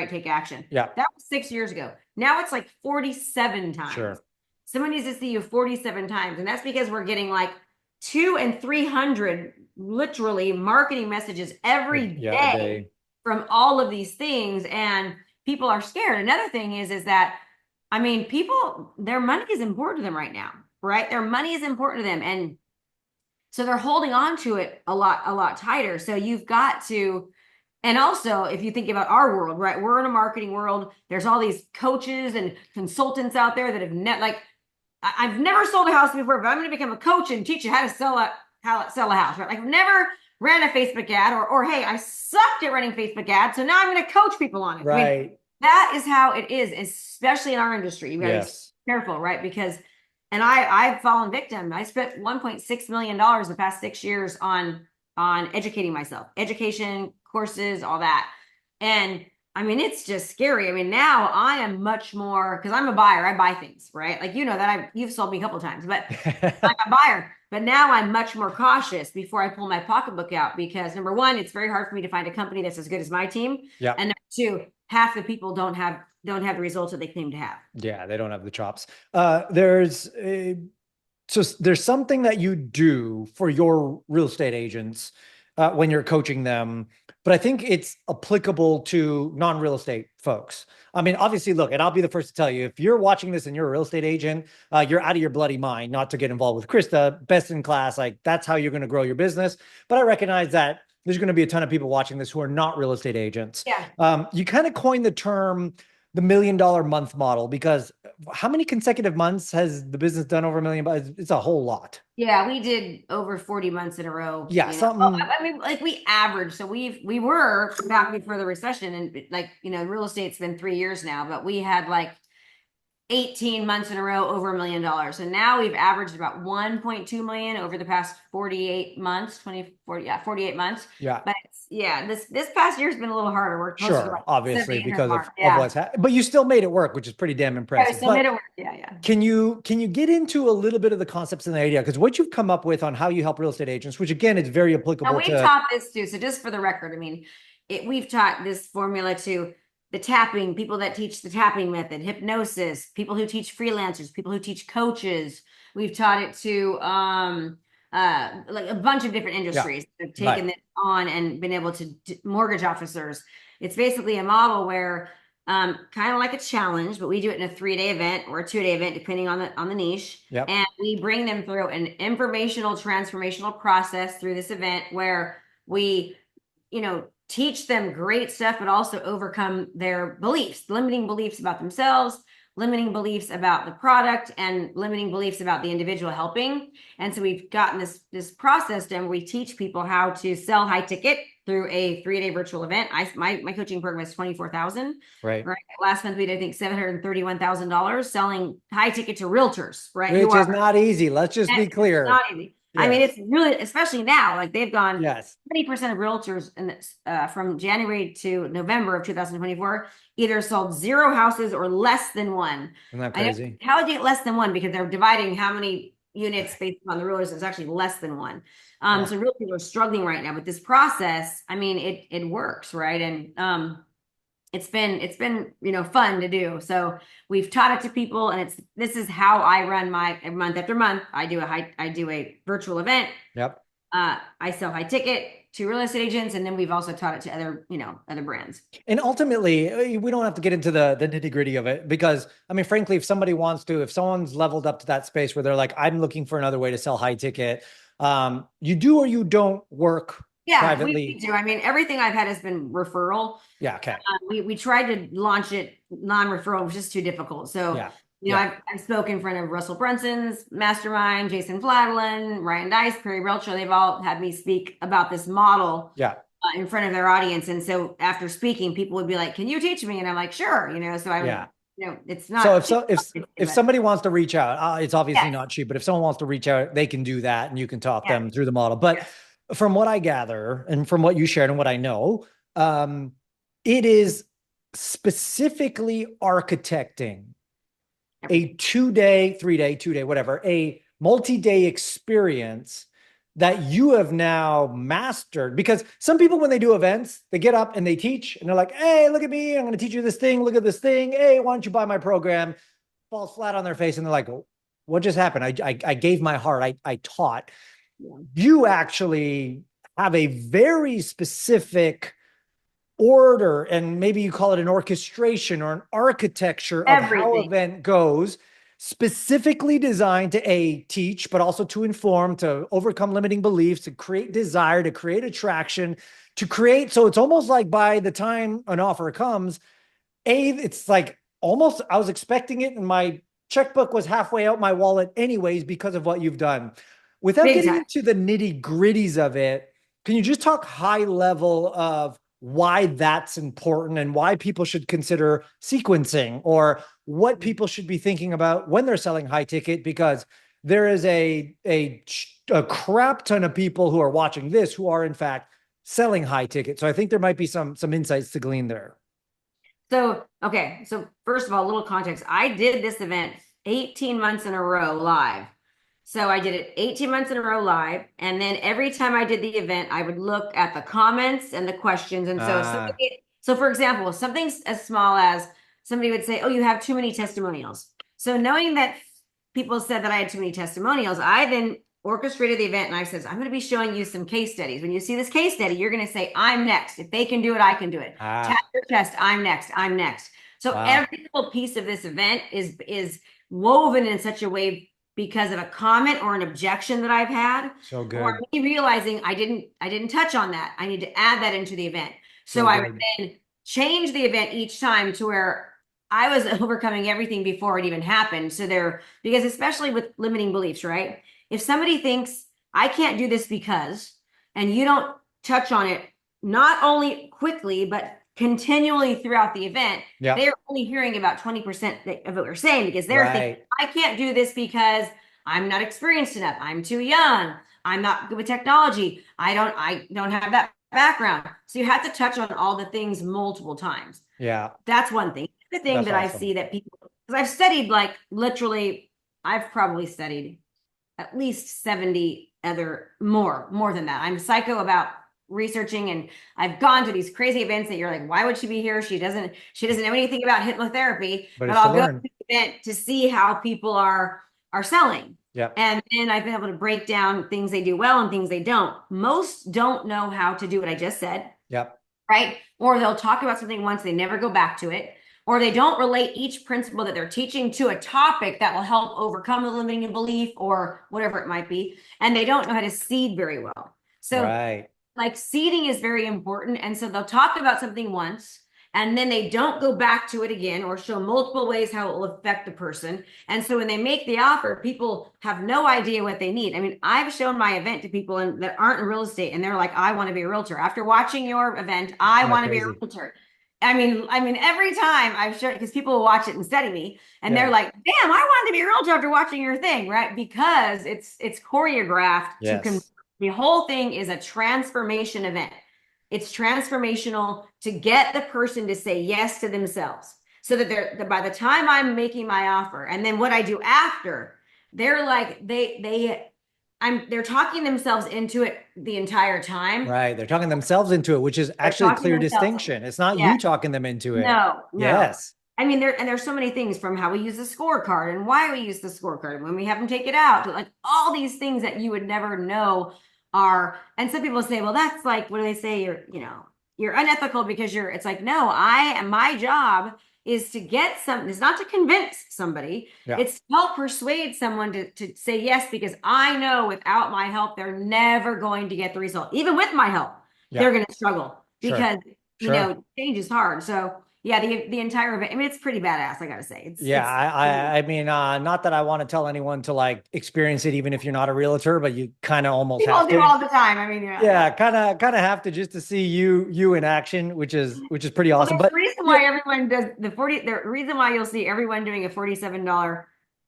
take action. Yeah. That was 6 years ago. Now it's like 47 times. Sure. Someone needs to see you 47 times. And that's because we're getting like 200 and 300 literally marketing messages every day from all of these things. And people are scared. Another thing is that, I mean, people, their money is important to them right now, right? Their money is important to them. And so they're holding on to it a lot tighter. So you've got to, and also if you think about our world, right? We're in a marketing world. There's all these coaches and consultants out there that have I've never sold a house before, but I'm going to become a coach and teach you how to sell a house, right? Like I've never ran a Facebook ad or hey, I sucked at running Facebook ads. So now I'm going to coach people on it. Right. I mean, that is how it is, especially in our industry. You got to be careful, right? Because, and I've fallen victim. I spent $1.6 million the past 6 years on educating myself, education, courses, all that. And I mean, it's just scary. I mean, now I am much more, because I'm a buyer. I buy things, right? Like, that you've sold me a couple of times, but I'm a buyer. But now I'm much more cautious before I pull my pocketbook out because number one, it's very hard for me to find a company that's as good as my team. Yeah. And number two, half the people don't have the results that they claim to have. Yeah, they don't have the chops. There's something that you do for your real estate agents when you're coaching them, but I think it's applicable to non-real estate folks. I mean, obviously, look, and I'll be the first to tell you, if you're watching this and you're a real estate agent, you're out of your bloody mind not to get involved with Krista, best in class. Like that's how you're going to grow your business. But I recognize that there's going to be a ton of people watching this who are not real estate agents. Yeah. You kind of coined the term, the $1 million month model, because how many consecutive months has the business done over $1 million? It's a whole lot. Yeah, we did over 40 months in a row. Yeah, something. I mean, like we averaged. So we were back before the recession, and like real estate's been 3 years now, but we had like 18 months in a row over $1 million. And now we've averaged about 1.2 million over the past 48 months, 48 months. Yeah. But this past year's been a little harder. We're closer to obviously because of what's happened, but you still made it work, which is pretty damn impressive. Yeah, still made it work. Yeah. Can you get into a little bit of the concepts and the idea? Because what you've come up with on how you help real estate agents, which again, is very applicable. Now, we've taught this too. So just for the record, I mean, we've taught this formula to the tapping, people that teach the tapping method, hypnosis, people who teach freelancers, people who teach coaches. We've taught it to like a bunch of different industries that have taken it on and been able to mortgage officers. It's basically a model where kind of like a challenge, but we do it in a 3-day event or a 2-day event, depending on the niche. Yep. And we bring them through an informational, transformational process through this event where we, teach them great stuff, but also overcome their beliefs, limiting beliefs about themselves, limiting beliefs about the product, and limiting beliefs about the individual helping. And so we've gotten this process done where we teach people how to sell high ticket through a 3-day virtual event. My coaching program is $24,000. Right. Last month we did, I think, $731,000 selling high ticket to realtors, right? Which is not easy. Let's just be clear. It's not easy. Yes. I mean, it's really, especially now, like they've gone 20% of realtors in this, from January to November of 2024, either sold 0 houses or less than one. Isn't that crazy? How would you get less than one? Because they're dividing how many units based on the realtors. It's actually less than one. So real people are struggling right now with this process. I mean, it works, right? And it's been fun to do. So we've taught it to people, and this is how I run my month after month. I do a virtual event. Yep. I sell high ticket to real estate agents, and then we've also taught it to other brands. And ultimately, we don't have to get into the nitty gritty of it, because I mean, frankly, if someone's leveled up to that space where they're like, I'm looking for another way to sell high ticket, you do or you don't work privately. We do. I mean, everything I've had has been referral. Yeah. Okay. We tried to launch it non-referral, which is too difficult. So, I've spoken in front of Russell Brunson's mastermind, Jason Fladlin, Ryan Dice, Perry Relcher. They've all had me speak about this model in front of their audience. And so after speaking, people would be like, can you teach me? And I'm like, sure. So it's not. So if somebody wants to reach out, it's obviously not cheap, but if someone wants to reach out, they can do that, and you can talk them through the model. But from what I gather and from what you shared and what I know, it is specifically architecting a 2-day, 3-day, 2-day, whatever, a multi-day experience that you have now mastered. Because some people, when they do events, they get up and they teach and they're like, hey, look at me, I'm going to teach you this thing. Look at this thing. Hey, why don't you buy my program? Falls flat on their face. And they're like, what just happened? I gave my heart. I taught. You actually have a very specific order, and maybe you call it an orchestration or an architecture of how an event goes, specifically designed to teach, but also to inform, to overcome limiting beliefs, to create desire, to create attraction, so it's almost like by the time an offer comes, it's like almost, I was expecting it and my checkbook was halfway out my wallet anyways because of what you've done. Without getting into the nitty gritties of it, can you just talk high level of why that's important and why people should consider sequencing, or what people should be thinking about when they're selling high ticket? Because there is a crap ton of people who are watching this who are in fact selling high ticket. So I think there might be some insights to glean there. So, okay. So first of all, a little context. I did this event 18 months in a row live. So I did it 18 months in a row live. And then every time I did the event, I would look at the comments and the questions. And so for example, something as small as somebody would say, oh, you have too many testimonials. So knowing that people said that I had too many testimonials, I then orchestrated the event and I said, I'm going to be showing you some case studies. When you see this case study, you're going to say, I'm next. If they can do it, I can do it. Tap your chest. I'm next. I'm next. So every single piece of this event is woven in such a way because of a comment or an objection that I've had. So good. Or me realizing I didn't touch on that. I need to add that into the event. So I would then change the event each time to where I was overcoming everything before it even happened. So because especially with limiting beliefs, right? If somebody thinks I can't do this because, and you don't touch on it, not only quickly, but continually throughout the event, they're only hearing about 20% of what we're saying, because they're thinking, I can't do this because I'm not experienced enough. I'm too young. I'm not good with technology. I don't have that background. So you have to touch on all the things multiple times. Yeah. That's one thing. The thing that I see that people, because I've studied I've probably studied at least 70 more than that. I'm psycho about researching, and I've gone to these crazy events that you're like, why would she be here? She doesn't know anything about hypnotherapy, but I'll go to the event to see how people are selling. Yeah. And then I've been able to break down things they do well and things they don't. Most don't know how to do what I just said. Yep. Right. Or they'll talk about something once, they never go back to it. Or they don't relate each principle that they're teaching to a topic that will help overcome the limiting belief or whatever it might be. And they don't know how to seed very well. So seeding is very important. And so they'll talk about something once, and then they don't go back to it again or show multiple ways how it will affect the person. And so when they make the offer, people have no idea what they need. I mean, I've shown my event to people that aren't in real estate, and they're like, I want to be a realtor. After watching your event, I want to be a realtor. I mean, every time I've shown, because people will watch it and study me, and they're like, damn, I wanted to be a realtor after watching your thing, right? Because it's choreographed the whole thing is a transformation event. It's transformational to get the person to say yes to themselves, so that by the time I'm making my offer, and then what I do after, they're like, they're talking themselves into it the entire time. Right. They're talking themselves into it, which is They're actually a talking clear themselves. distinction. It's not Yeah. you talking them into it. No. Yes. I mean, there's so many things, from how we use the scorecard and why we use the scorecard, when we have them take it out, to like all these things that you would never know are. And some people say, well, that's like, what do they say? You're unethical because it's like, no, my job is to get something. It's not to convince somebody. Yeah. It's to help persuade someone to say yes, because I know without my help, they're never going to get the result. Even with my help, they're going to struggle because, change is hard. So yeah, the entire event, I mean, it's pretty badass, I gotta say. I mean, not that I want to tell anyone to like experience it, even if you're not a realtor, but you kind of almost have to. People do all the time. I mean, kind of have to, just to see you in action, which is pretty awesome. But the reason why everyone does the reason why you'll see everyone doing a $47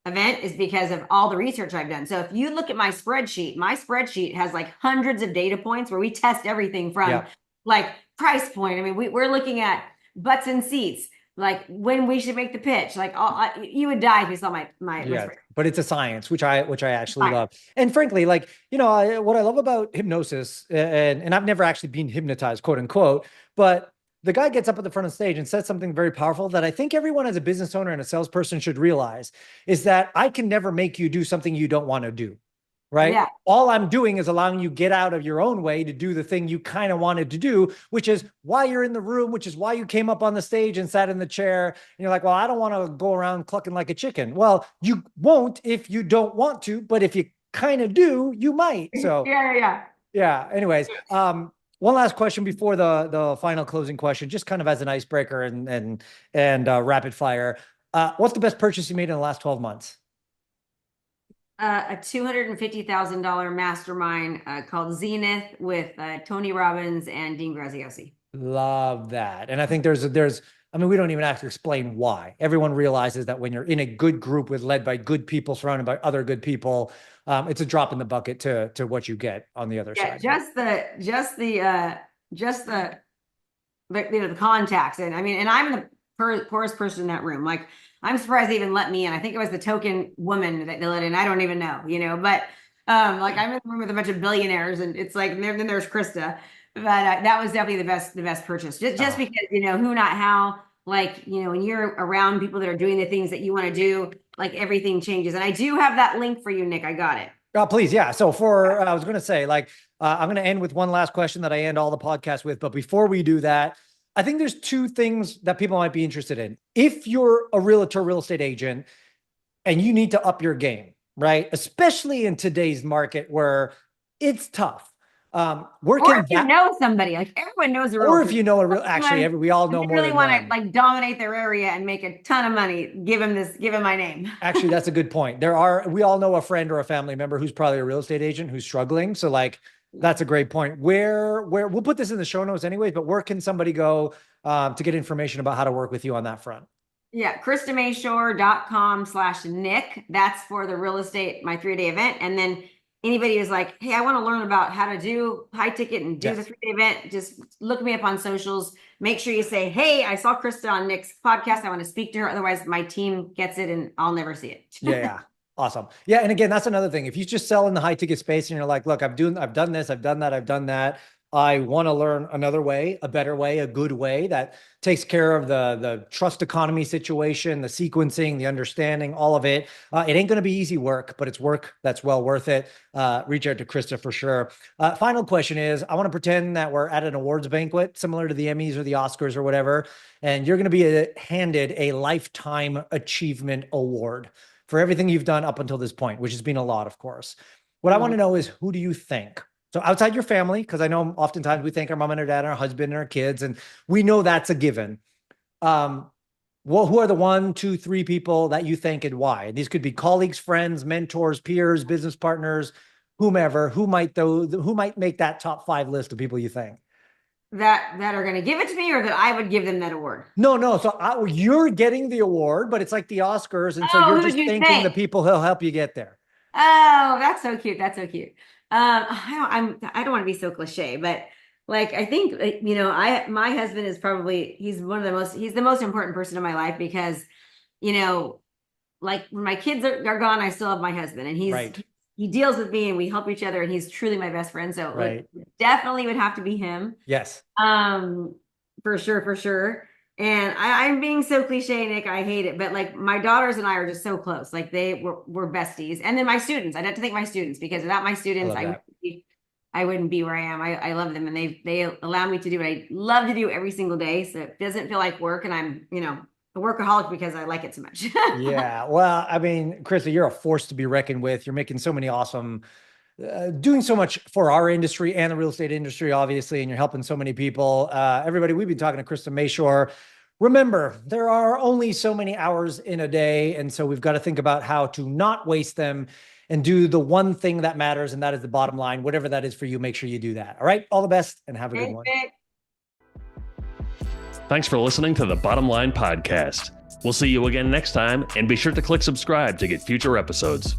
event is because of all the research I've done. So if you look at my spreadsheet has like hundreds of data points where we test everything from like price point. I mean, we're looking at butts and seats, like when we should make the pitch. Like you would die if you saw my but it's a science, which I actually love. And frankly, like, what I love about hypnosis, and I've never actually been hypnotized, quote unquote, but the guy gets up at the front of the stage and says something very powerful that I think everyone as a business owner and a salesperson should realize, is that I can never make you do something you don't want to do. Right. Yeah. All I'm doing is allowing you get out of your own way to do the thing you kind of wanted to do, which is why you're in the room, which is why you came up on the stage and sat in the chair. And you're like, well, I don't want to go around clucking like a chicken. Well, you won't if you don't want to, but if you kind of do, you might. So yeah. Anyways, one last question before the final closing question, just kind of as an icebreaker and rapid fire. What's the best purchase you made in the last 12 months? A $250,000 mastermind called Zenith with Tony Robbins and Dean Graziosi. Love that. And I think there's, I mean, we don't even have to explain why. Everyone realizes that when you're in a good group led by good people, surrounded by other good people, it's a drop in the bucket to what you get on the other side. Just the contacts. And I mean, and I'm the poorest person in that room. Like, I'm surprised they even let me in. I think it was the token woman that they let in. I don't even know, but like, I'm in the room with a bunch of billionaires, and it's like, then there's Krista. But that was definitely the best purchase. Just because, who, not how, like, when you're around people that are doing the things that you want to do, like, everything changes. And I do have that link for you, Nick. I got it. Oh, please. Yeah. So I was going to say, like, I'm going to end with one last question that I end all the podcasts with. But before we do that, I think there's two things that people might be interested in. If you're a realtor, real estate agent, and you need to up your game, right? Especially in today's market where it's tough. Or if you know somebody, like, everyone knows a realtor. Or if you know we all know more. Really want to like dominate their area and make a ton of money. Give him my name. Actually, that's a good point. We all know a friend or a family member who's probably a real estate agent who's struggling. So like, that's a great point. Where we'll put this in the show notes anyways, but where can somebody go to get information about how to work with you on that front? Yeah, KristaMashore.com/Nick. That's for the real estate, my 3-day event. And then anybody who's like, hey, I want to learn about how to do high ticket and do the 3-day event, just look me up on socials. Make sure you say, hey, I saw Krista on Nick's podcast. I want to speak to her. Otherwise, my team gets it and I'll never see it. Yeah. Awesome. Yeah. And again, that's another thing. If you just sell in the high ticket space and you're like, look, I've done this, I've done that. I want to learn another way, a better way, a good way that takes care of the trust economy situation, the sequencing, the understanding, all of it. It ain't going to be easy work, but it's work that's well worth it. Reach out to Krista for sure. Final question is, I want to pretend that we're at an awards banquet, similar to the Emmys or the Oscars or whatever, and you're going to be handed a lifetime achievement award for everything you've done up until this point, which has been a lot, of course. What I want to know is, who do you thank? So outside your family, because I know oftentimes we thank our mom and our dad, and our husband and our kids, and we know that's a given. Well, who are the 1, 2, 3 people that you thank and why? These could be colleagues, friends, mentors, peers, business partners, whomever. Who might make that top 5 list of people you thank? That are going to give it to me, or that I would give them that award? No. So you're getting the award, but it's like the Oscars, and so you're just thanking the people who'll help you get there. Oh, that's so cute. That's so cute. I don't want to be so cliche, but like, I think, my husband is probably, he's the most important person in my life, because, like when my kids are gone, I still have my husband, and he deals with me, and we help each other, and he's truly my best friend. So it definitely would have to be him. Yes. For sure. And I'm being so cliche, Nick. I hate it, but like my daughters and I are just so close. Like we're besties. And then my students, I'd have to thank my students, because without my students, I wouldn't be where I am. I love them, and they allow me to do what I love to do every single day. So it doesn't feel like work, and I'm, a workaholic because I like it so much. Yeah. Well, I mean, Krista, you're a force to be reckoned with. You're making so many awesome, doing so much for our industry and the real estate industry, obviously, and you're helping so many people. Everybody, we've been talking to Krista Mashore. Remember, there are only so many hours in a day, and so we've got to think about how to not waste them and do the one thing that matters, and that is the bottom line. Whatever that is for you, make sure you do that. All right, all the best, and have a good one. Thanks for listening to the Bottom Line Podcast. We'll see you again next time, and be sure to click subscribe to get future episodes.